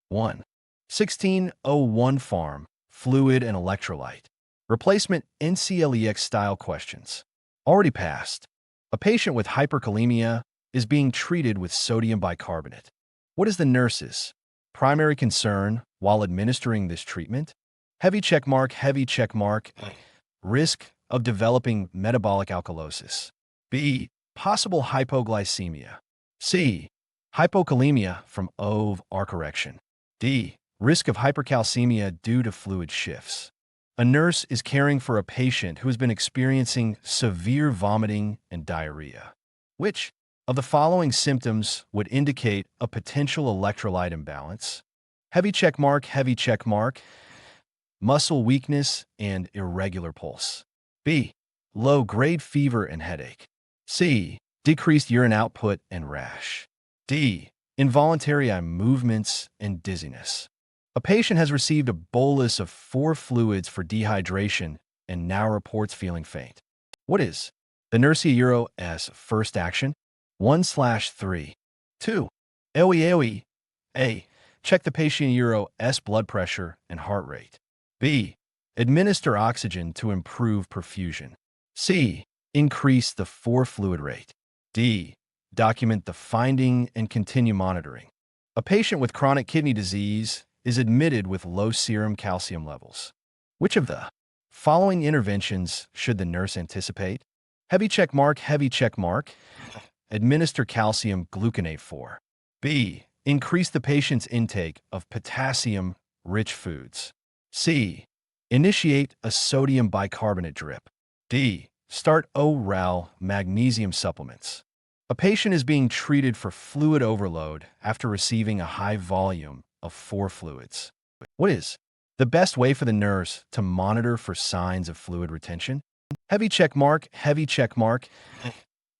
1. 1601 Pharm, Fluid and Electrolyte. Replacement NCLEX style questions. Already passed. A patient with hyperkalemia is being treated with sodium bicarbonate. What is the nurse's primary concern while administering this treatment? Heavy check mark, heavy check mark. Risk of developing metabolic alkalosis. B. Possible hypoglycemia. C. Hypokalemia from OV-R correction. D. Risk of hypercalcemia due to fluid shifts. A nurse is caring for a patient who has been experiencing severe vomiting and diarrhea. Which of the following symptoms would indicate a potential electrolyte imbalance? Heavy check mark, heavy check mark. Muscle weakness and irregular pulse. B. Low-grade fever and headache. C. Decreased urine output and rash. D. Involuntary eye movements and dizziness. A patient has received a bolus of 4 fluids for dehydration and now reports feeling faint. What is the Nurse Euro's first action? 1/3. 2. AOE. A. Check the patient Euro's blood pressure and heart rate. B. Administer oxygen to improve perfusion. C. Increase the 4 fluid rate. D. Document the finding and continue monitoring. A patient with chronic kidney disease is admitted with low serum calcium levels. Which of the following interventions should the nurse anticipate? Heavy check mark, heavy check mark. Administer calcium gluconate 4. B. Increase the patient's intake of potassium-rich foods. C. Initiate a sodium bicarbonate drip. D. Start oral magnesium supplements. A patient is being treated for fluid overload after receiving a high volume of 4 fluids. What is the best way for the nurse to monitor for signs of fluid retention? Heavy check mark, heavy check mark.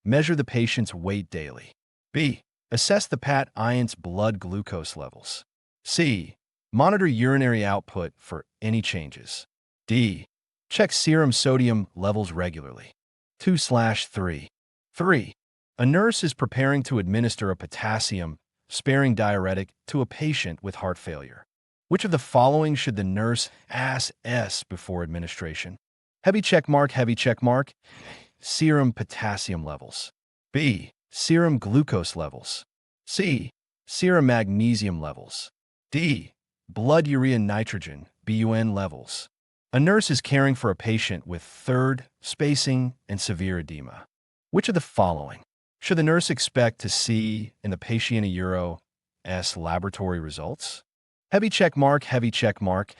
Measure the patient's weight daily. B. Assess the patient's blood glucose levels. C. Monitor urinary output for any changes. D. Check serum sodium levels regularly. 2/3. 3. A nurse is preparing to administer a potassium-sparing diuretic to a patient with heart failure. Which of the following should the nurse assess before administration? Heavy check mark, heavy check mark. Serum potassium levels. B. Serum glucose levels. C. Serum magnesium levels. D. Blood urea nitrogen, BUN levels. A nurse is caring for a patient with third spacing and severe edema. Which of the following should the nurse expect to see in the patient Euro's laboratory results? Heavy check mark, heavy check mark.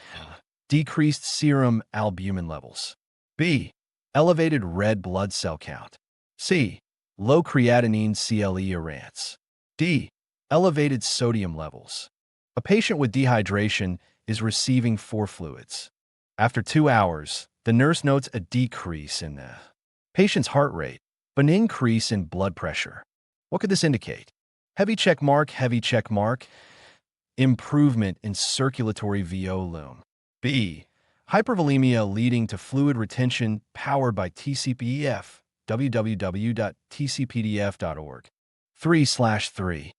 Decreased serum albumin levels. B. Elevated red blood cell count. C. Low creatinine CLE-RANS. D. Elevated sodium levels. A patient with dehydration is receiving 4 fluids. After 2 hours, the nurse notes a decrease in the patient's heart rate, but an increase in blood pressure. What could this indicate? Heavy check mark, heavy check mark. Improvement in circulatory volume. B. Hypervolemia leading to fluid retention powered by TCPDF, www.tcpdf.org. 3/3.